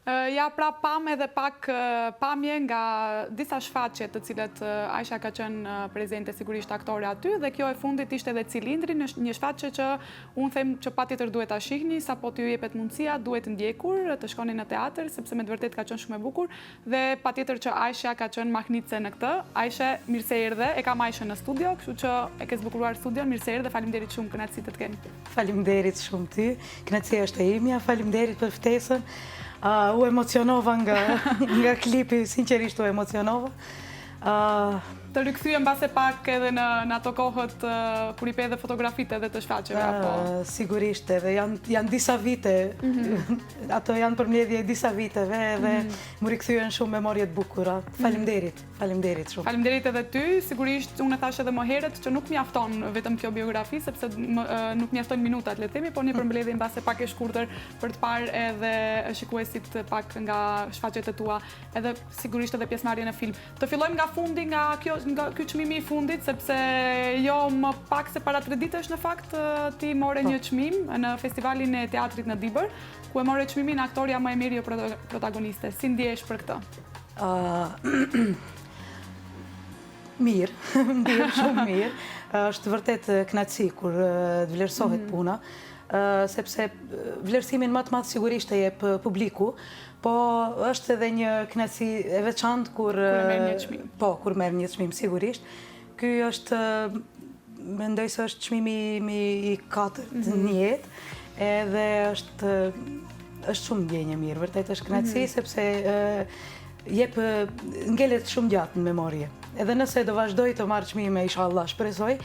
Ja, pra pam edhe pak pamje nga disa shfaqje të cilet Aisha ka qenë prezente, sigurisht aktore aty, dhe kjo e fundit ishte edhe cilindri, një shfaqje që unë them që patjetër duhet ta shihni, sapo t'ju jepet mundësia, duhet ndjekur, të shkoni në teatr, sepse me të vërtet ka qenë shumë e bukur, dhe patjetër që Aisha ka qenë mahnitse në këtë. Aisha, mirë se erdhe, e kam Aishën në studio, kështu që e ke zbukuruar studion, mirë se erdhe, faleminderit shumë, kënaqësi të të kemi. Faleminderit shumë ty, kënaqësia është e imja, faleminderit për ftesën. U emocionova nga klipi, sinqerisht u emocionova. Të rykthyem mbase pak edhe në ato kohët kur i pe edhe fotografitë edhe të shfaqjeve apo? Sigurisht, edhe janë disa vite, ato janë përmbledhje disa viteve dhe më rikthyen shumë memorje të bukura. Faleminderit shumë. Faleminderit edhe ty, sigurisht unë e thash edhe më herët që nuk mjafton vetëm kjo biografi, sepse nuk mjaftojnë minutat, le të themi, por një përmbledhje mbase pak e shkurtër për të parë edhe shikuesit pak nga shfaqjet e tua, edhe sigurisht edhe pjesëmarrjen në film. Të fillojmë nga fundi, nga ky çmimi i fundit, sepse jo më pak se para 3 ditësh në fakt ti more një çmim në festivalin e teatrit në Dibër, ku e more çmimin aktoria më e mirë jo protagoniste. Si ndjehesh për këtë? Mirë, ndihem shumë mirë. Është vërtet kënaqësi kur të vlerësohet puna, sepse vlerësimin më të madh sigurisht e jep publiku, po është edhe një kënaqësi e veçantë kur merr një çmim. Po, kur merr një çmim sigurisht. Ky është, mendoj se është çmimi i 4 në jetë, edhe është shumë ndjenjë mirë, vërtet është kënaqësi sepse ngelet shumë gjatë në memorje. Edhe nëse do vazhdoj të marrë çmime, inshallah, shpresoj,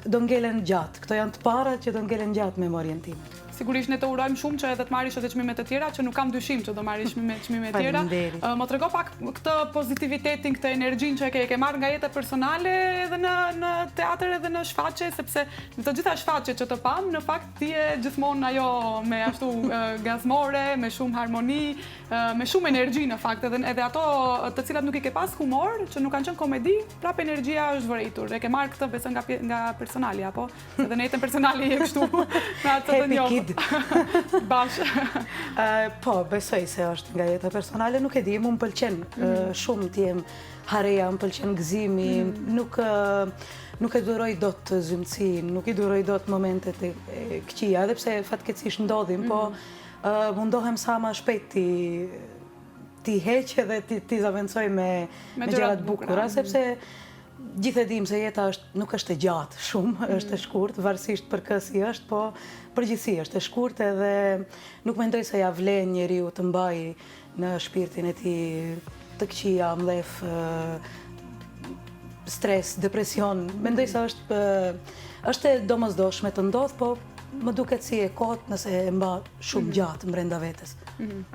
do ngelen gjatë. Këto janë të parat që do ngelen gjatë memorjen time. Sigurisht ne të urojmë shumë që edhe të marrish edhe çmime të tjera, që nuk kam dyshim që do marrish çmime të tjera. Më trego pak këtë pozitivitetin, këtë energjinë që e ke marrë nga jeta personale edhe në teatr edhe në shfaqje, sepse në të gjitha shfaqjet që të pam, në fakt ti je gjithmonë ajo me ashtu gazmore, me shumë harmoni, me shumë energji në fakt, edhe ato të cilat nuk i ke pas humor, që nuk kanë qenë komedi, prap energjia është vërejtur. E ke marrë këtë besoj nga personali apo? Edhe në jetën personale je kështu me atë të njohur. Po, besoj se është nga jeta personale, nuk e di, mu më pëlqen shumë t'jem hareja, më pëlqen gëzimi, nuk e duroj dot të zymësin, nuk i duroj dot momentet e këqija, edhe pse fatkeqësisht ndodhin, po mundohem sa ma shpejt ti heqe dhe ti zavendsoj me gjërat bukura, sepse gjithë e dim se jeta nuk është e gjatë shumë, është e shkurt, varësisht për kësi është, po përgjithsi është e shkurt edhe nuk mendoj se ja vlen njeriu të mbaj në shpirtin e tij të këqija, mlef, stres, depresion. Mendoj se është e domosdoshme të ndodh, po më duket si e kot nëse e mba shumë gjatë brenda vetes.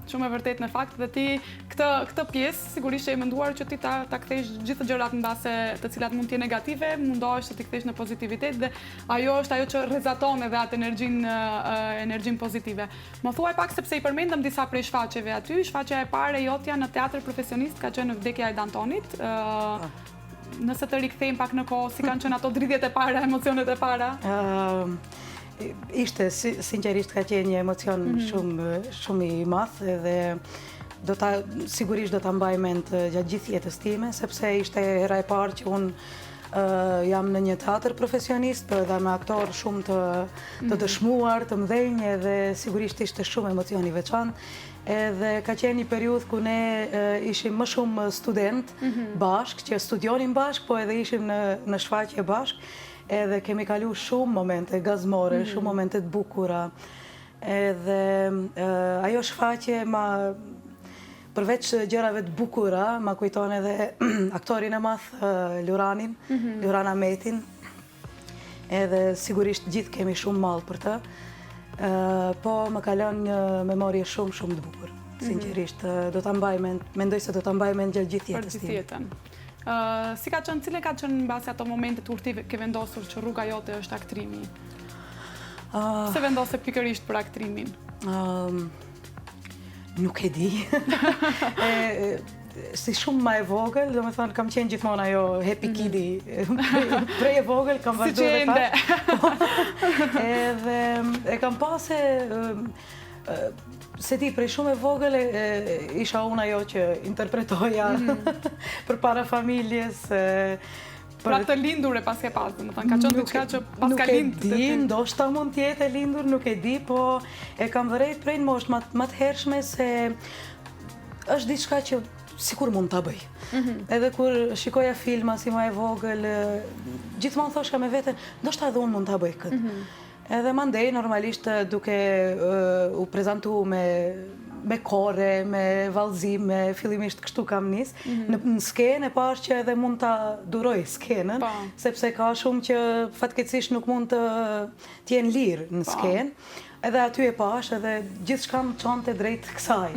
Shumë e vërtet në fakt, dhe ti këtë pjesë sigurisht që e menduar që ti ta kthesh gjithë gjërat mbase të cilat mund të jenë negative, mundohesh të ti kthesh në pozitivitet, dhe ajo është ajo që rrezaton edhe atë energjinë pozitive. Më thuaj pak, sepse i përmendëm disa prej shfaqjeve aty. Shfaqja e parë jotja në teatr profesionist ka qenë në Vdekja e Dantonit. Nëse të rikthejmë pak në kohë, si kanë qenë ato dridhjet e para, emocionet e para? Ishte, sinqerisht ka qenë një emocion shumë i madh dhe sigurisht do ta mbaj mend gjatë gjithë jetës time, sepse ishte hera e parë që unë jam në një teatr profesionist dhe me aktor shumë të dëshmuar, të mëdhenj, dhe sigurisht ishte shumë emocion i veçantë. Edhe ka qenë një periudhë ku ne ishim më shumë student bashk, që studionim bashk, po edhe ishim në shfaqje bashk. Edhe kemi kalu shumë momente gazmore, shumë momente të bukura. Edhe ajo shfaqje përveç gjërave të bukura, ma kujton edhe aktorin e madh, Lurana Metin. Edhe sigurisht gjithë kemi shumë mall për të, po më kalon një memorje shumë të bukur. Sinqerisht, mendoj se do ta mbaj mend gjatë gjithë jetës time. Si ka qenë, cile ka qenë mbasi ato momente kur ti ke vendosur që rruga jote është aktrimi? Pse vendose pikërisht për aktrimin? Nuk e di. Si shumë ma e vogël, do me thonë, kam qenë gjithmonë ajo happy kidi. Prej e vogël, kam vazhdu dhe fakt. Edhe e kam pase se ti, prej shumë e vogël isha unë ajo që interpretoja përpara familjes. Pra të lindur e pas ke pas, më thënë, ka qënë diçka që pas ka lind. Nuk e di, ndoshta mund tjetë e lindur, nuk e di, po e kam vërejt prej në moshë më të hershme se është diçka që sikur mund ta bëj. Edhe kur shikoja filma si më e vogël, gjithmonë thosha me veten, ndoshta edhe unë mund ta bëj këtë. Edhe mandej normalisht duke u prezantu me kore, me vallëzim, fillimisht kështu kam nis. Në skenë e pash që edhe mund ta duroj skenën, sepse ka shumë që fatkeqësisht nuk mund të jenë lirë në skenë. Edhe aty e pash edhe gjithçka më çonte drejt kësaj.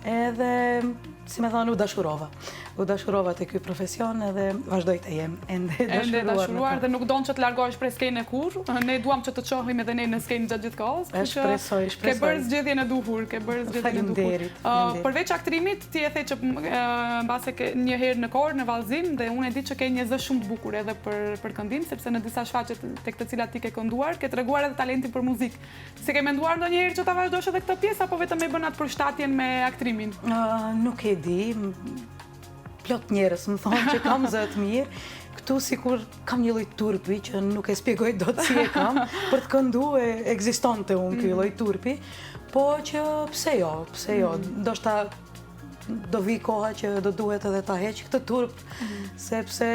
Edhe si me thonë, u dashurova të ky profesion edhe vazhdoj të jem ende dashuruar. Dhe nuk donë që të largohesh prej skene kur, ne duam që të qohim edhe ne në skenë gjatë gjithë kohës. Shpresoj. Ke bërë zgjedhjen e duhur, Faleminderit. Përveç aktrimit, ti e the që mbase ke një herë në korë, në vallëzim, dhe unë e di që ke një zë shumë të bukur edhe për këndim, sepse në disa shfaqje tek të cilat ti ke kënduar, ke treguar edhe talentin për muzikë. Se ke menduar ndonjëherë që ta vazhdosh edhe këtë pjesë apo vetëm e bën atë përshtatjen me aktrimin? Nuk e di. Plot njerëz më thonë që kam zë të mirë. Këtu sikur kam një lloj turpi që nuk e shpjegoj dot si e kam, për të kënduar ekzistonte unë ky lloj turpi, po që pse jo. Ndoshta do vi koha që do duhet edhe ta heq këtë turp, sepse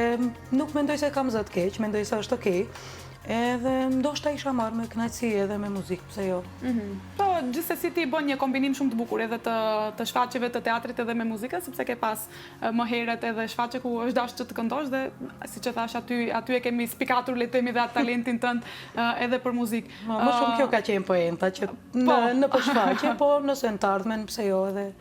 nuk mendoj se kam zë të keq, mendoj se është okej. Edhe ndoshta isha marrë me kënaqësi edhe me muzikë, pse jo. Po, gjithsesi ti bën një kombinim shumë të bukur edhe të shfaqjeve të teatrit edhe me muzikën, sepse ke pas më herët edhe shfaqje ku është dashur që të këndosh dhe siç e thash aty e kemi spikatur le të themi dhe atë talentin tënd edhe për muzikë. Më shumë kjo ka qenë poenta që në shfaqje, po nëse në të ardhmen pse jo edhe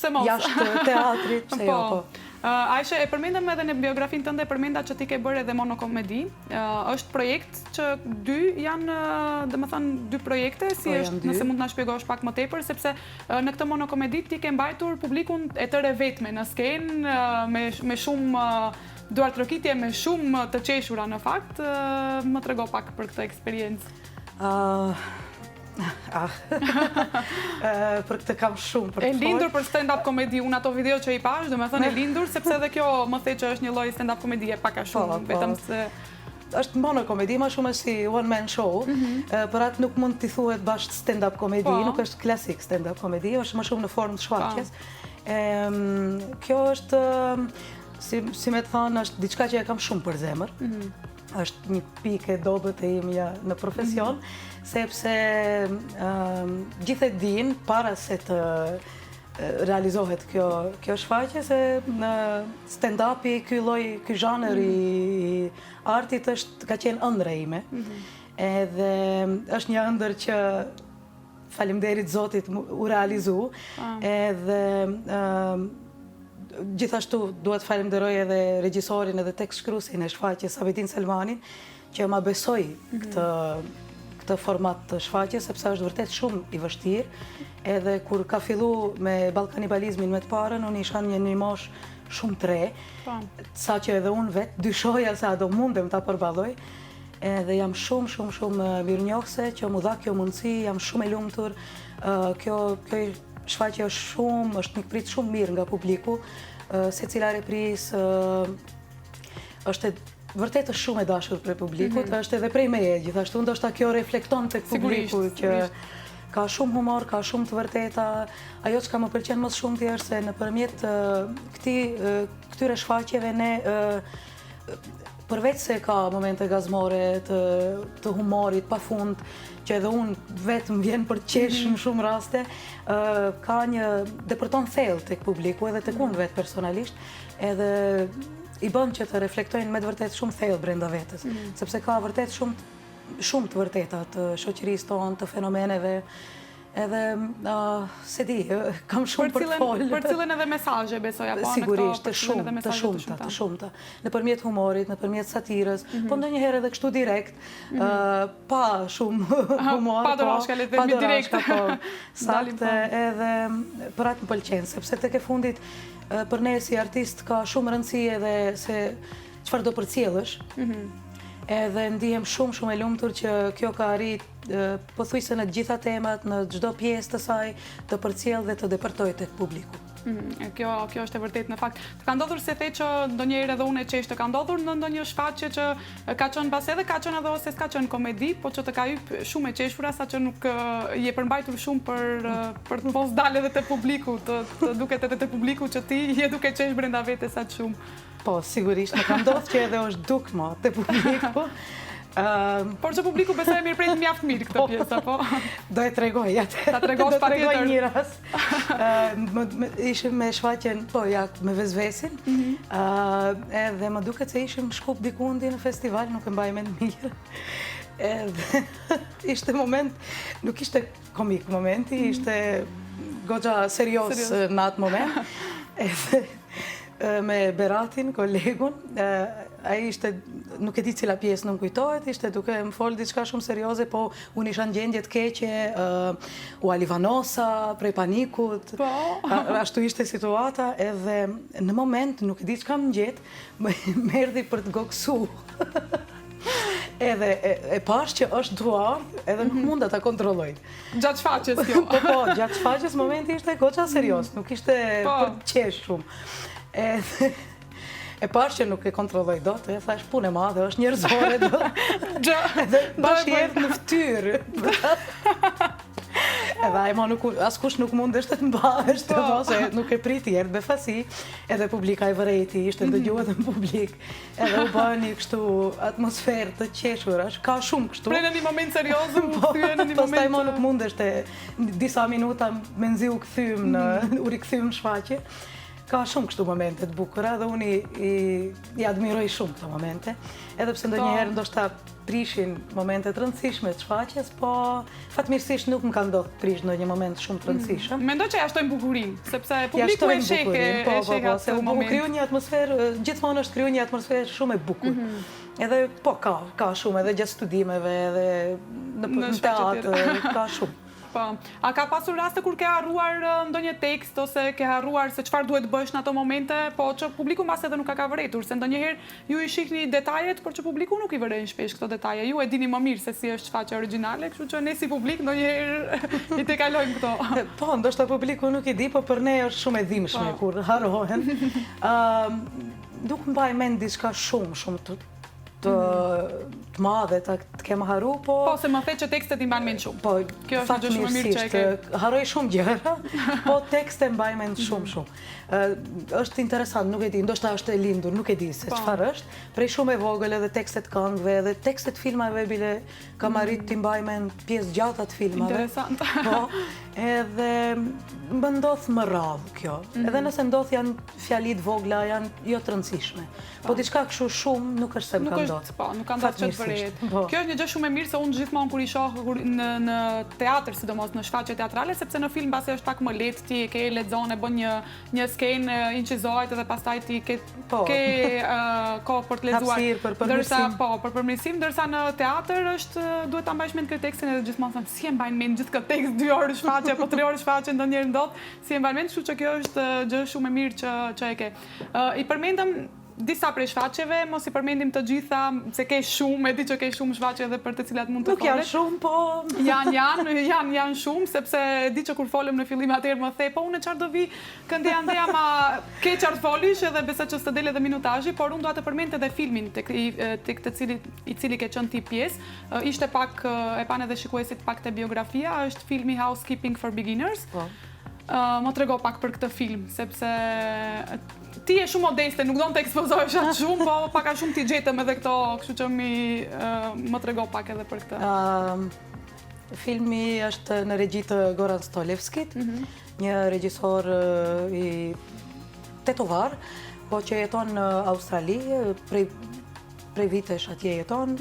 jashtë teatrit, pse jo po. Aisha, e përmendëm edhe në biografinë tënde, përmenda që ti ke bërë edhe monokomedi. Është projekt që dy janë, domethënë dy projekte, si është, nëse mund të na shpjegosh pak më tepër, sepse në këtë monokomedi ti ke mbajtur publikun e tërë vetme në skenë, me shumë duartrokitje, me shumë të qeshura në fakt. Më trego pak për këtë eksperiencë. Për këtë kam shumë për të folur. E lindur për stand-up komedi, unë ato video që i pash, do me thënë e lindur, sepse edhe kjo më the që është një lloj stand-up komedie pak a shumë, vetëm se është monokomedi, më shumë si one man show, për atë nuk mund t'i thuhet bashkë stand-up komedi, nuk është klasik stand-up komedi, është më shumë në formë të shfaqjes. Kjo është, si me të thënë, është diçka që e kam shumë për zemër. Është një pikë e dobët e imja në profesion, sepse gjithë e din, para se të realizohet kjo shfaqje, se në stand-upi, ky zhanër i artit ka qenë ëndra ime. Edhe është një ëndër që faleminderit Zotit u realizu, edhe gjithashtu duhet falenderoj edhe regjisorin edhe tekstshkruesin e shfaqjes Sabetin Selmanin, që ma besoi këtë format të shfaqjes, sepse është vërtet shumë i vështirë. Edhe kur ka fillu me ballkanibalizmin me të parën, unë isha një moshë shumë të re, sa që edhe unë vetë dyshoja se a do mundem ta përballoj. Edhe jam shumë mirënjohëse që mu dha kjo mundësi, jam shumë e lumtur. Kjo shfaqje është një prit shumë mirë nga publiku, se cila reprisë është vërtet është shumë e dashur për publikut, është edhe prej meje gjithashtu, ndoshta kjo reflekton tek publiku që ka shumë humor, ka shumë të vërteta. Ajo që ka më pëlqen më shumë ti është se nëpërmjet këtyre shfaqjeve ne përveç se ka momente gazmore të humorit pafund, që edhe unë vetë më vjen për të qesh në shumë raste, ka një depërton thellë tek publiku edhe tek unë vetë personalisht, edhe i bën që të reflektojnë me të vërtet shumë thellë brenda vetës, sepse ka vërtet shumë të vërteta të shoqërisë tonë, të fenomeneve, edhe se di, kam shumë për të folë. Për cilën edhe mesazhe besoj apo sigurisht, të shumta. Nëpërmjet humorit, nëpërmjet satirës, po ndonjëherë edhe kështu direkt, pa shumë humor, pa dorashka, le të themi direkt. Saktë, edhe për atë më pëlqen, sepse tek e fundit për ne si artist ka shumë rëndësi edhe se çfarë do përcjellësh. edhe ndihem shumë e lumtur që kjo ka arrit pothuajse në të gjitha temat, në çdo pjesë të saj, të përcjell dhe të depërtoj tek publiku. Kjo është e vërtet në fakt. Të ka ndodhur se the që ndonjëherë edhe unë e qesh, të ka ndodhur në ndonjë shfaqje që ka qenë pas edhe ka qenë edhe ose s'ka qenë komedi, po që të ka hyrë shumë e qeshura sa që nuk je përmbajtur shumë për të mos dalë edhe te publiku, të duket edhe te publiku që ti je duke qesh brenda vetes sa shumë. Po, sigurisht, më ka ndodhur që edhe është dukma te publiku. Por që publiku besoj mirë prej mjaft mirë këtë pjesë, apo? Do e tregoj atë. Ta tregosh patjetër. Do tregoj një rast. Ishim me shfaqjen, po ja, me Vezvesin, edhe më duket se ishim shkup dikundi në festival, nuk e mbaj mend mirë. Edhe ishte moment, nuk ishte komik momenti, ishte goxha serios në atë moment. Edhe me Beratin, kolegun, ai ishte, nuk e di cila pjesë nuk kujtohet, ishte duke më folë diçka shumë serioze, po unë isha në gjendje të keqe, u alivanosa prej panikut, ashtu ishte situata, edhe në moment, nuk e di çka më gjet, më erdhi për të goksu. Edhe e pash që është duar, edhe nuk munda ta kontrolloj. Gjatë shfaqjes kjo. Po, gjatë shfaqjes momenti ishte goxha serios, nuk ishte për qesh shumë. E pash që nuk e kontrolloj dot, e thash punë e madhe, është njerëzore do. Edhe bashkë erdh në fytyrë. Edhe ai askush nuk mundesh të mbahesh të mos, nuk e priti, erdh befasi, edhe publika e vërejti, ishte dëgjuar në publik. Edhe u bëni kështu atmosferë të qeshur, ka shumë kështu. Pre në një moment serioz, u kthye në një moment. Pastaj më nuk mundesh të disa minuta me nzi u rikthym në shfaqje. Ka shumë kështu momente të bukura dhe unë i admiroj shumë këto momente. Edhe pse ndonjëherë ndoshta prishin momente të rëndësishme të shfaqjes, po fatmirësisht nuk më ka ndodhur të prish ndonjë moment shumë të rëndësishëm. Mendoj që ja shtojnë bukurinë, sepse publiku e sheh atë moment. Kriju një atmosferë, gjithmonë është kriju një atmosferë shumë e bukur. Edhe po ka shumë edhe gjatë studimeve, edhe në teatr, ka shumë. A ka pasur raste kur ke harruar ndonjë tekst ose ke harruar se çfarë duhet bësh në ato momente, po që publiku mbas edhe nuk ka vëretur, se ndonjëherë ju i shihni detajet, por që publiku nuk i vëren shpesh këto detaje. Ju e dini më mirë se si është shfaqja origjinale, kështu që ne si publik ndonjëherë i tekalojmë këto. Po, ndoshta publiku nuk i di, po për ne është shumë e dhimbshme kur harrohen. Nuk mbaj mend diçka shumë të madhe të kemë harru, po... Po, se më the që tekstet i mban mend shumë. Po, kjo është gjë shumë e mirë që e ke. Harroj shumë gjëra, po tekstet mbaj mend shumë. Është interesant, nuk e di, ndoshta është e lindur, nuk e di se çfarë është. Prej shumë e vogël edhe tekstet këngëve, edhe tekstet filmave bile kam arrit t'i mbaj mend pjesë gjata të filmave. Interesant. Po, edhe më ndodh më radhë kjo. Edhe nëse ndodh janë fjalit vogla, janë jo të rëndësishme. Po diçka kështu shumë nuk është se më ka ndodhur. Po, nuk ka ndodhur që të vërehet. Kjo është një gjë shumë e mirë se unë gjithmonë kur i shoh në teatr, sidomos në shfaqje teatrale, sepse në film pasi është pak më lehtë, ti ke lexon e bën një skenë, incizohet edhe pastaj ti ke kohë për të lexuar. Për përmirësim, ndërsa në teatr është duhet ta mbajsh mend këtë tekstin edhe gjithmonë them si e mbajnë mend gjithë këtë tekst 2 orë shfaqje apo 3 orë shfaqje ndonjëherë ndodh, si e mbajnë mend, kështu që kjo është gjë shumë e mirë që e ke. I përmendëm disa prej shfaqjeve, mos i përmendim të gjitha, se ke shumë, e di që ke shumë shfaqje edhe për të cilat mund të folësh. Nuk janë shumë, po... Janë shumë, sepse di që kur folëm në fillim atëherë më the, po unë çfarë do vi, këndeja ndeja ma ke çfarë folish edhe besoj që s'të del edhe minutazhi, por unë dua të përmend edhe filmin tek i cili ke qenë ti pjesë. Ishte pak, e pan edhe shikuesit pak te biografia, është filmi Housekeeping for Beginners. Më trego pak për këtë film, sepse ti je shumë modeste, nuk do të ekspozohesh atë shumë, po pak a shumë ti gjetëm edhe këto, kështu që më trego pak edhe për këtë. Filmi është në regji të Goran Stolevskit, një regjisor i tetovar, po që jeton në Australi, prej vitesh atje jeton.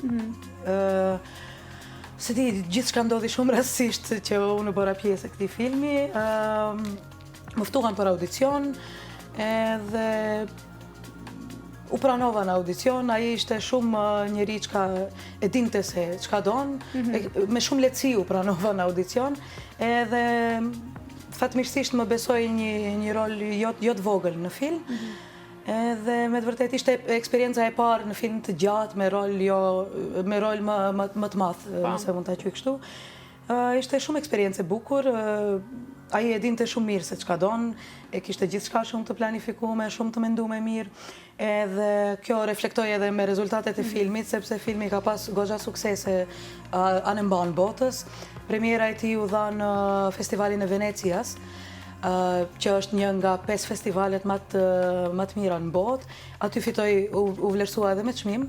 Se di, gjithë shka ndodhi shumë rastësisht që unë bëra pjesë e këtij filmi, më ftuan për audicion, edhe u pranova në audicion, ai ishte shumë njeri që e dinte se çka don, me shumë lehtësi u pranova në audicion, edhe fatmirësisht më besoi një rol jo të vogël në film, Edhe me të vërtet ishte eksperienca e parë në film të gjatë me rol më të madh, nëse mund ta quaj kështu. Ishte shumë eksperiencë e bukur. Ai e dinte shumë mirë se çka don, e kishte gjithçka shumë të planifikuar, shumë të menduar mirë. Edhe kjo reflektoi edhe me rezultatet e filmit, sepse filmi ka pas goxha suksese anë mban botës. Premiera e tij u dha në Festivalin e Venecias, që është një nga 5 festivalet më të mira në botë. Aty fitoi, u vlerësua edhe me çmim.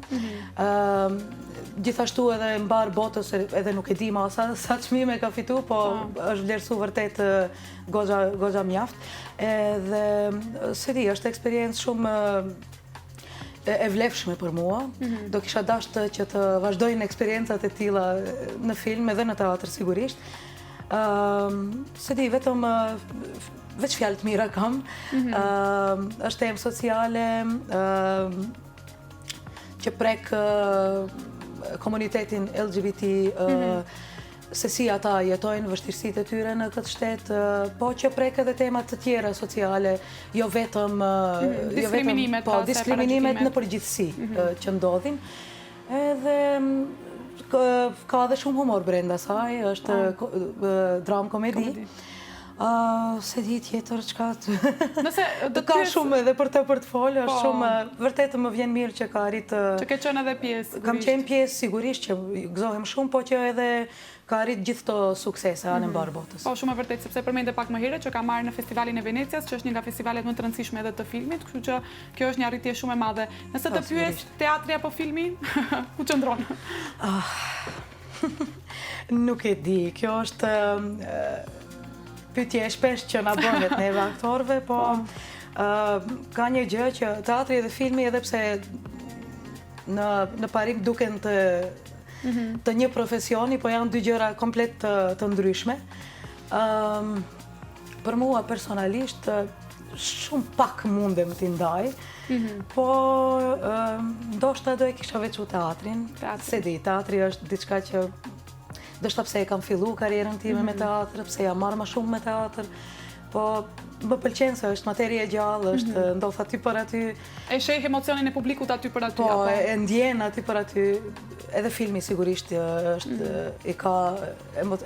Gjithashtu edhe mbar botës, edhe nuk e di ma sa çmime ka fitu, po është vlerësu vërtet goxha mjaft. Edhe se di, është eksperiencë shumë e vlefshme për mua. Do kisha dashur që të vazhdojnë eksperiencat e tilla në film edhe në teatr sigurisht. Se di, vetëm veç fjalë të mira kam. Është temë sociale që prek komunitetin LGBT, se si ata jetojnë vështirësitë e tyre në këtë shtet, po që prek edhe temat të tjera sociale, jo vetëm diskriminimet në përgjithësi që ndodhin. Edhe ka edhe shumë humor brenda saj, është dram komedi. Se di tjetër çka ka shumë edhe për të folë, është shumë, vërtet më vjen mirë që ka arrit. Që ke qenë edhe pjesë. Kam qenë pjesë sigurisht që gëzohem shumë, po që edhe ka arrit gjithë të suksese anë mbar botës. Po, shumë e vërtet, sepse përmende pak më herët që ka marrë në Festivalin e Venecias, që është një nga festivalet më të rëndësishme edhe të filmit, kështu që kjo është një arritje shumë e madhe. Nëse të pyes teatri apo filmi, ku qëndron? Nuk e di, kjo është pyetje e shpesh që na bëhet neve aktorëve, po ka një gjë që teatri dhe filmi, edhe pse në parim duken të një profesioni, po janë dy gjëra komplet të ndryshme. Për mua personalisht shumë pak mundem t'i ndaj, po ndoshta do e kisha veçu teatrin. Se di, teatri është diçka që ndoshta pse e kam fillu karrierën time me teatr, pse jam marrë më shumë me teatr, po më pëlqen se është materie e gjallë, është ndodh aty për aty. E sheh emocionin e publikut aty për aty, po, e ndjen aty për aty. Edhe filmi sigurisht i ka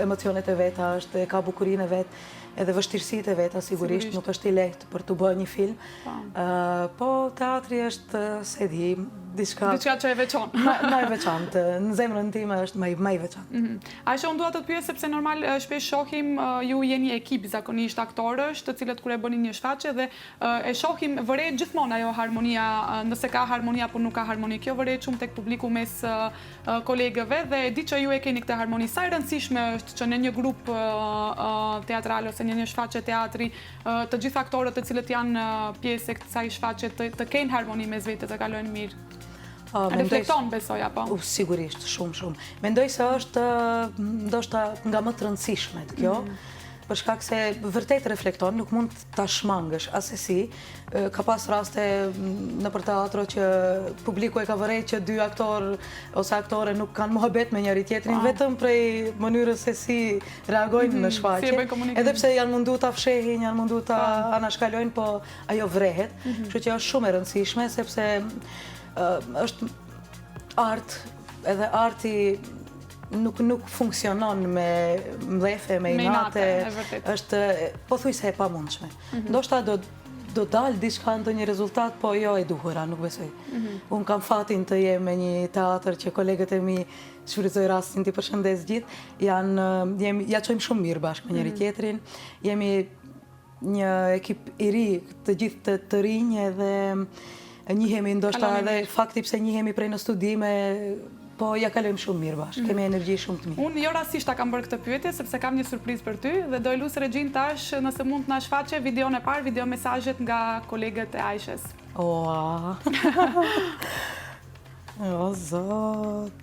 emocionet e veta, e ka bukurinë e vet, edhe vështirësitë e veta sigurisht, nuk është i lehtë për të bërë një film. Po teatri është, se di, diçka që e veçon. Më e veçantë, në zemrën time është më i veçantë. Aisha, unë dua të të pyes sepse normal shpesh shohim ju jeni ekip zakonisht aktorësh, të cilët kur e bëni një shfaqje dhe e shohim vëret gjithmonë ajo harmonia, nëse ka harmonia apo nuk ka harmoni. Kjo vëret shumë tek publiku mes kolegëve dhe e di që ju e keni këtë harmoni. Sa e rëndësishme është që në një grup teatral ose në një shfaqje teatri të gjithë aktorët të cilët janë pjesë e kësaj shfaqje të kenë harmoni mes vetë, të kalojnë mirë. Reflekton, besoj, apo? Sigurisht, shumë. Mendoj se është ndoshta nga më të rëndësishmet kjo, për shkak se vërtet reflekton, nuk mund ta shmangësh asesi. Ka pas raste nëpër teatro që publiku e ka vërejt që dy aktor ose aktore nuk kanë muhabet me njëri tjetrin, vetëm prej mënyrës se si reagojnë në shfaqje. Edhe pse janë mundu ta fshehin, janë mundu ta anashkalojnë, po ajo vrehet. Kështu që është shumë e rëndësishme, sepse është art, edhe arti nuk funksionon me mdhefe, me inate, është pothuajse e pamundshme. Ndoshta do dalë diçka në një rezultat, po jo e duhura, nuk besoj. Unë kam fatin të jem me një teatr që kolegët e mi, shfrytëzoj rastin t'i përshëndes gjithë, ja qojmë shumë mirë bashkë me njëri tjetrin, jemi një ekip i ri, të gjithë të rinj, edhe njihemi ndoshta edhe fakti pse njihemi prej në studime, po ja kalojmë shumë mirë bashkë, kemi energji shumë të mirë. Unë jo rastisht ta kam bërë këtë pyetje, sepse kam një surprizë për ty dhe do e lusë Regjin tash nëse mund të na shfaqe videon e parë, video mesazhet nga kolegët e Aishës. O zot.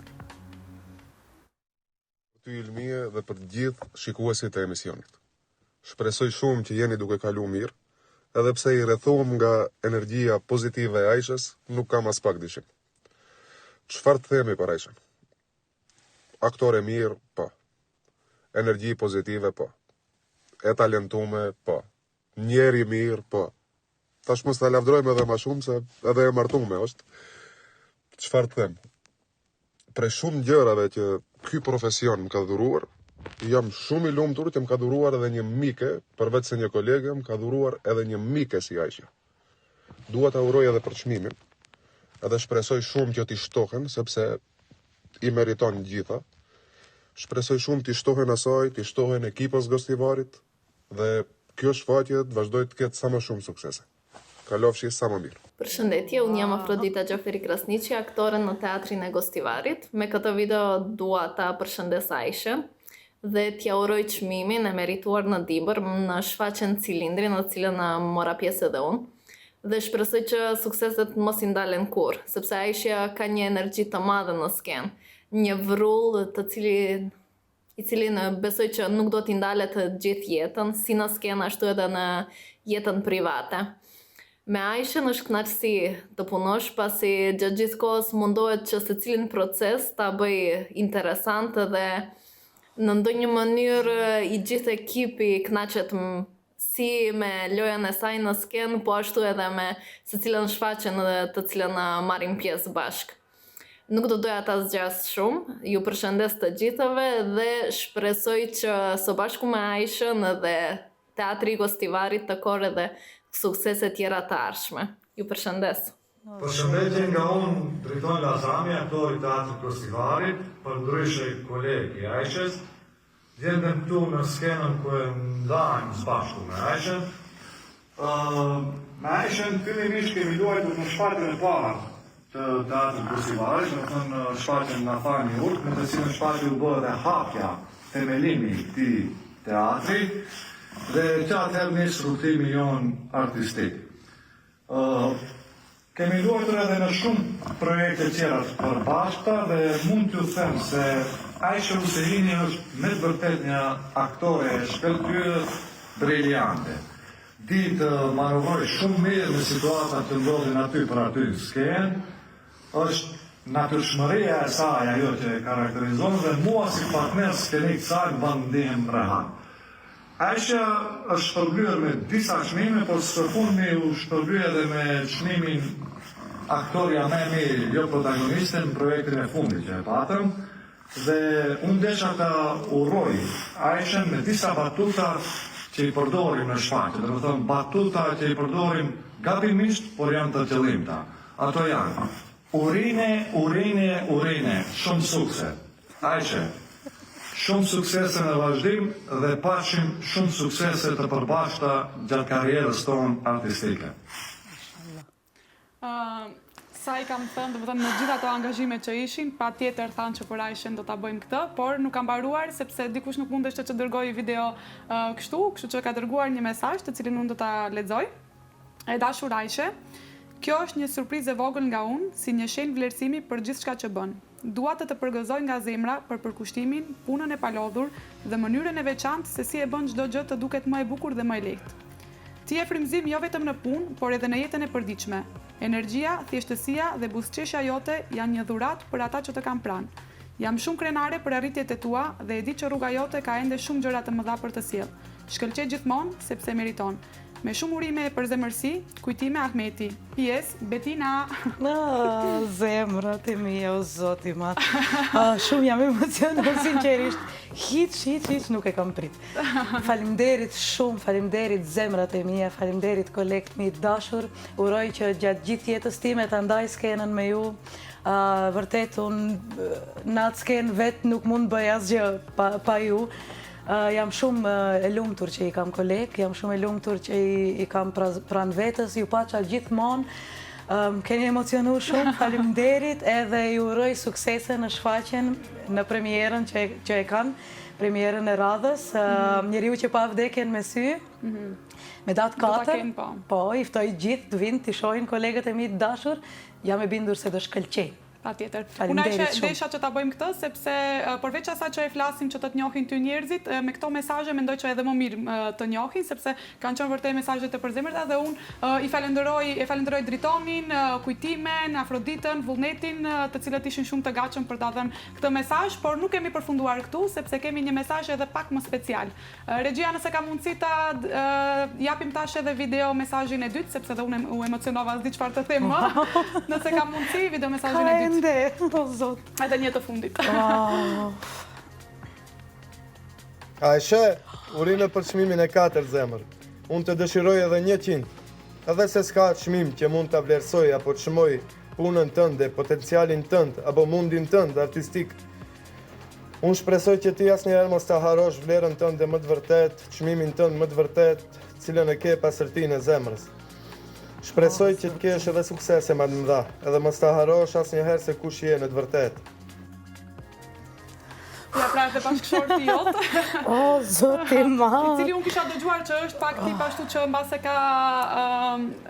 Ty Ilmie dhe për të gjithë shikuesit e emisionit. Shpresoj shumë që jeni duke kalu mirë, edhe pse i rrethuam nga energjia pozitive e Aishës, nuk kam as pak dyshim. Çfarë të themi për Aishën? Aktore mirë, po. Energji pozitive, po. E talentume, po. Njeri mirë, po. tash mos ta lavdrojmë edhe më shumë, se edhe e martume është. Çfarë të them? Për shumë gjërave që ky profesion më ka dhuruar, jam shumë i lumtur që më ka dhuruar edhe një mike, përveç se një kolege, më ka dhuruar edhe një mike si Aisha. Dua ta uroj edhe për çmimin, edhe shpresoj shumë që t'i shtohen, sepse i meriton gjitha. Shpresoj shumë t'i shtohen asaj, t'i shtohen ekipës Gostivarit, dhe kjo shfaqje të vazhdoj të ketë sa më shumë suksese. Kalofshi sa më mirë. Përshëndetje, unë jam Afrodita Gjoferi Krasniqi, aktore në teatrin e Gostivarit. Me këtë video dua ta përshëndes Aishën dhe t'ja uroj çmimin e merituar në Dibër në shfaqjen Cilindri, në cilën mora pjesë edhe unë. Dhe shpresoj që sukseset mos i ndalen kurrë, sepse Aisha ka një energji të madhe në skenë, një vrull i cilin besoj që nuk do t'i ndalet gjithë jetën, si në skenë ashtu edhe në jetën private. Me Aishën është kënaqësi të punosh, pasi gjatë gjithë kohës mundohet që secilin proces ta bëj interesant dhe në ndonjë mënyrë i gjithë ekipi kënaqet si me lojën e saj në skenë, po ashtu edhe me secilën shfaqjen të cilën marrim pjesë bashkë. Nuk do doja ta zgjas shumë, ju përshëndes të gjithëve dhe shpresoj që së bashku me Aishën dhe teatri i Gostivarit të korë dhe suksese tjera të ardhshme. Ju përshëndes. Përshëndetje nga unë, Driton Lazami, aktor i teatrit Gostivarit, përndryshe koleg i Aishës. Gjendem këtu në skenën ku e ndajmë së bashku me Aishën. Me Aishën fillimisht kemi luajtur në shfaqjen e parë të teatrit Gostivarit, do të thënë shfaqjen Nga Fani Urt, në të cilën shfaqje u bë edhe hapja, themelimi i këtij teatri. Dhe që atëherë nis rrugtimi jon artistik. Kemi luajtur edhe në shumë projekte tjera të përbashkëta dhe mund t'ju them se Aisha Husseini është me të vërtet një aktore e shkëlqyer briljante. Di të manovroj shumë mirë në situatat që ndodhin aty për aty në skenë, është natyrshmëria e saj ajo që e karakterizon dhe mua si partner skenik saj më bën ndihem rehat. Aisha është shpërblyer me disa çmime, por së fundmi u shpërbyer edhe me çmimin aktoria më e mirë, jo protagoniste, në projektin e fundit që e patëm. Dhe unë desha ta uroj Aishën me disa batuta që i përdorim në shfaqje, do të thënë batuta që i përdorim gabimisht, por janë të qëllimta. Ato janë urine, shumë sukses. Aishë, shumë suksese në vazhdim dhe pashim shumë suksese të përbashkëta gjatë karrierës tonë artistike. Sa i kam thënë, do të thënë në gjitha ato angazhime që ishin, patjetër thanë që për Aishën do ta bëjmë këtë, por nuk ka mbaruar sepse dikush nuk mundeshte që dërgoj video kështu që ka dërguar një mesazh të cilin unë do ta lexoj. E dashur Aishe, kjo është një surprizë e vogël nga unë, si një shenjë vlerësimi për gjithçka që bën. Dua të përgëzoj nga zemra për përkushtimin, punën e palodhur dhe mënyrën e veçantë se si e bën çdo gjë të duket më e bukur dhe më e lehtë. Ti e frymëzim jo vetëm në punë, por edhe në jetën e përditshme. Energjia, thjeshtësia dhe buzëqeshja jote janë një dhuratë për ata që të kanë pranë. Jam shumë krenare për arritjet e tua dhe e di që rruga jote ka ende shumë gjëra të mëdha për të sjellë. Shkëlqej gjithmonë sepse meriton. Me shumë urime e përzemërsi, kujtime Ahmeti. PS, Betina. Zemrat e mia, o zoti mat. Shumë jam emocionuar sinqerisht. Hiç nuk e kam prit. Faleminderit shumë, faleminderit zemrat e mia, faleminderit kolegët mi të dashur. Uroj që gjatë gjithë jetës time ta ndaj skenën me ju. Vërtet unë në atë skenë vetë nuk mund bëj asgjë pa ju. Jam shumë e lumtur që i kam kolegë, jam shumë e lumtur që i kam pranë vetës, ju paqa gjithmonë, keni emocionu shumë, faleminderit, edhe ju uroj suksese në shfaqjen, në premierën që e kanë, premierën e radhës, njeriu që pa vdekjen me sy, me datë 4, po, i ftoj gjithë të vinë, të shohin kolegët e mi të dashur, jam e bindur se do shkëlqej. Patjetër. Unë desha që ta bëjmë këtë, sepse përveç asaj që e flasim që të njohin ty njerëzit, me këto mesazhe mendoj që edhe më mirë të njohin, sepse kanë qenë vërtet mesazhe të përzemërta dhe unë i falenderoj Dritonin, Kujtimen, Afroditën, Vullnetin, të cilët ishin shumë të gatshëm për ta dhënë këtë mesazh, por nuk kemi përfunduar këtu, sepse kemi një mesazh edhe pak më special. Regjia, nëse ka mundësi ta japim tash edhe video mesazhin e dytë, sepse dhe unë u emocionova, s'di çfarë të them më. Nëse ka mundësi video mesazhin e dytë. O zot. Edhe një të fundit. Aisha, urime për çmimin e 4 zemër. Unë të dëshiroj edhe 100. Edhe se s'ka çmim që mund ta vlerësoj apo të çmoj punën tënde, potencialin tënd apo mundin tënd artistik. Unë shpresoj që ti asnjëherë mos ta harrosh vlerën tënde më të vërtet, çmimin tënd më të vërtet, cilën e ke pasërtinë e zemrës. Shpresoj që të kesh edhe suksese më të mëdha, edhe mos ta harrosh asnjëherë se kush je në të vërtetë. Ja pra edhe bashkëshorti jot. O, zoti ma. I cili unë kisha dëgjuar që është pak tip ashtu që mbase ka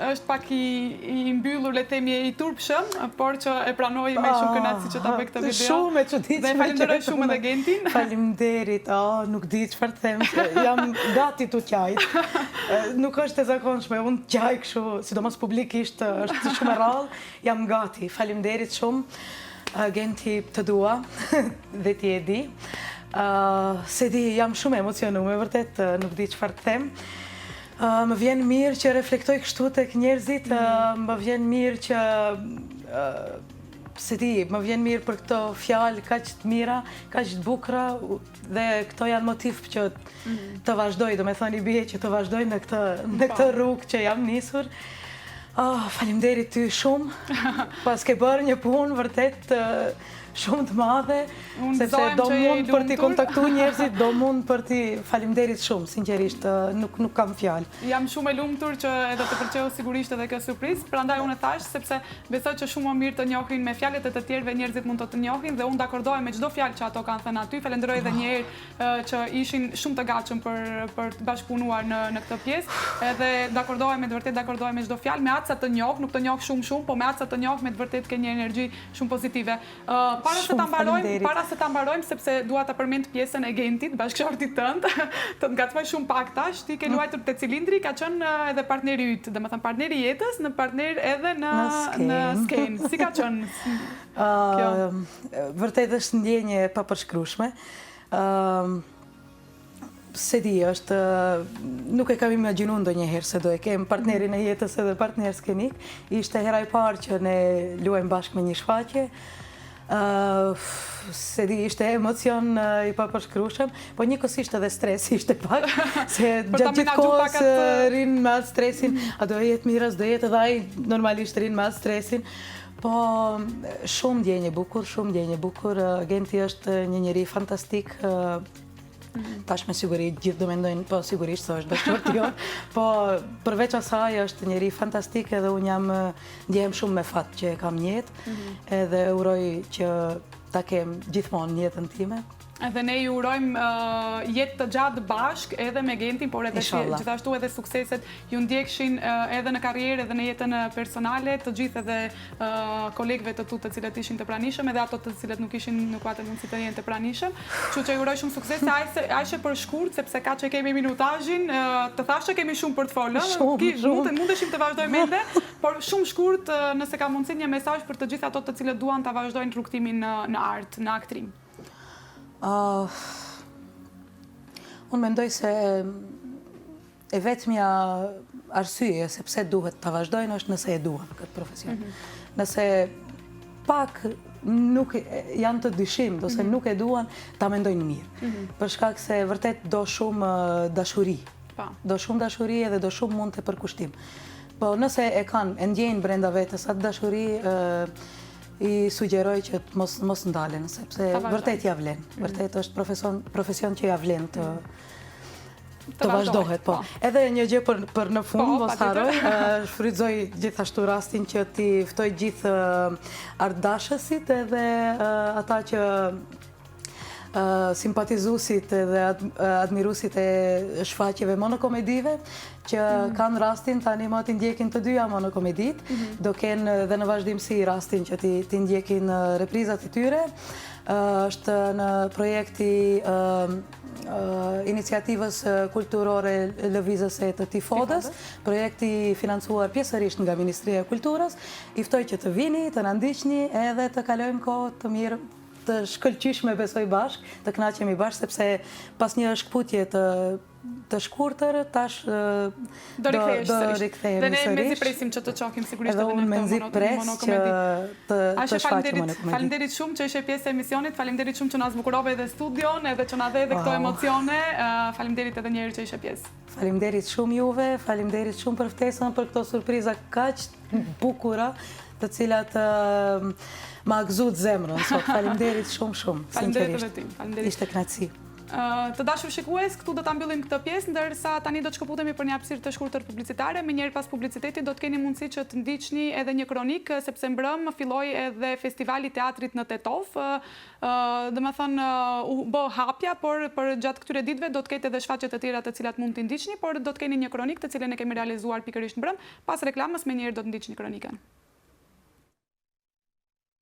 është pak i mbyllur, le të themi, i turpshëm, por që e pranoi me shumë kënaqësi që ta bëj këtë video. Shumë e çuditshme. Dhe falenderoj shumë edhe Gentin. Faleminderit. Nuk di çfarë të them. Jam gati tu qajt. Nuk është e zakonshme. Unë qaj kështu, sidomos publikisht është shumë e rrallë. Jam gati. Faleminderit shumë. Genti, të dua dhe ti e di. Se di, jam shumë emocionume, vërtet nuk di çfarë të them. Më vjen mirë që reflektoj kështu tek njerëzit, më vjen mirë që se di, më vjen mirë për këto fjalë kaq të mira, kaq të bukura dhe këto janë motiv që të vazhdoj, do me thënë i bie që të vazhdoj në këtë rrugë që jam nisur. Faleminderit ty shumë, pas ke bërë një punë vërtet shumë të madhe, sepse do mund për t'i kontaktu njerëzit, do mund për t'i faleminderit shumë, sinqerisht, nuk kam fjalë. Jam shumë e lumtur që edhe të pëlqeu sigurisht edhe kjo surprizë, prandaj unë e thash sepse besoj që shumë më mirë të njohin me fjalët e të tjerëve njerëzit mund të njohin dhe unë dakordohem me çdo fjalë që ato kanë thënë aty. Falenderoj edhe një herë që ishin shumë të gatshëm për të bashkëpunuar në këtë pjesë, edhe dakordohem me vërtet dakordohem me çdo fjalë, me atë sa të njoh, nuk të njoh shumë, po me atë sa të njoh me vërtet ke një energji shumë pozitive. Para se ta mbarojmë, sepse dua ta përmend pjesën e Gentit, bashkëshortit tënd, të ngacmoj shumë pak tash, ti ke luajtur te cilindri, ka qenë edhe partneri yt, domethënë partneri i jetës, në partner edhe në skenë. Si ka qenë kjo? Vërtet është ndjenje e papërshkrueshme. Se di, nuk e kam imagjinuar ndonjëherë se do e kem partnerin e jetës edhe partner skenik. Ishte hera e parë që ne luajmë bashkë me një shfaqje. Se di, ishte emocion i papërshkrueshëm, po njëkohësisht edhe stres ishte pak, se gjatë gjithë kohës rinë me atë stresin, a do jetë mirë, do jetë edhe ai normalisht rinë me atë stresin, po shumë ndjenjë bukur, Genti është një njeri fantastik, tash me siguri gjithë do mendojnë, po sigurisht se është bashkëshorti jonë, po përveç asaj është njeri fantastik edhe unë ndjehem shumë me fat që e kam një jetë, edhe uroj që ta kem gjithmonë në jetën time. Edhe ne ju urojmë jetë të gjatë bashkë edhe me Gentin, por edhe gjithashtu edhe sukseset ju ndjekshin edhe në karrierë edhe në jetën personale, të gjithë edhe kolegëve të tu të cilët ishin të pranishëm, edhe ato të cilët nuk patën mundësi të jenë të pranishëm. Kështu që ju uroj shumë sukses, ajse për shkurt, sepse ka që kemi minutazhin, të thashë kemi shumë për të folur, mundeshim të vazhdojmë ende, por shumë shkurt nëse ka mundësi një mesazh për të gjithë ato të cilët duan ta vazhdojnë rrugtimin në art, në aktrim. Unë mendoj se e vetmja arsye sepse duhet ta vazhdojnë është nëse e duan këtë profesion. Nëse pak nuk janë të dyshim, ose nuk e duan, ta mendojnë mirë. Për shkak se vërtet do shumë dashuri. Do shumë dashuri edhe do shumë mund të përkushtim. Po nëse e kanë, e ndjejnë brenda vetës atë dashuri, i sugjeroj që mos ndalen, sepse vërtet ja vlen. Vërtet është profesion që ja vlen të vazhdohet. Edhe një gjë për në fund, mos harroj, shfrytëzoj gjithashtu rastin që ti ftoj gjithë artdashësit edhe ata që simpatizusit dhe admirusit e shfaqjeve monokomedive, që kanë rastin tani më t'i ndjekin të dyja monokomedit, do kenë dhe në vazhdimsi rastin që t'i ndjekin reprizat e tyre. Është në projekti iniciativës kulturore lëvizëse të Tifodës, projekti financuar pjesërisht nga Ministria e Kulturës. I ftoj që të vini, të na ndiqni edhe të kalojmë kohë të mirë, të shkëlqyshme besoj bashk, të kënaqemi bashk, sepse pas një shkputje të shkurtër, tash do rikthehemi sërish. Dhe ne mezi presim që të qokim sigurisht edhe në këtë monokomedi. Të shfaqim monokomedi. Faleminderit shumë që ishe pjesë e emisionit, faleminderit shumë që na zbukurove edhe studion, edhe që na dhe edhe këto emocione. Faleminderit edhe një herë që ishe pjesë. Faleminderit shumë juve, faleminderit shumë për ftesën, për këto surpriza kaq bukura, të cilat ma gëzut zemrën. Faleminderit shumë, sinqerisht. Ishte kënaqësi. Të dashur shikues, këtu do ta mbyllim këtë pjesë, ndërsa tani do të shkëputemi për një hapësirë të shkurtër publicitare. Menjëherë pas publicitetit do të keni mundësi që të ndiqni edhe një kronik, sepse mbrëm filloi edhe festivali teatrit në Tetov. Domethënë u bë hapja, por për gjatë këtyre ditëve do të ketë edhe shfaqje të tjera të cilat mund të ndiqni, por do të keni një kronik të cilën e kemi realizuar pikërisht mbrëm. Pas reklamës menjëherë do të ndiqni kronikën.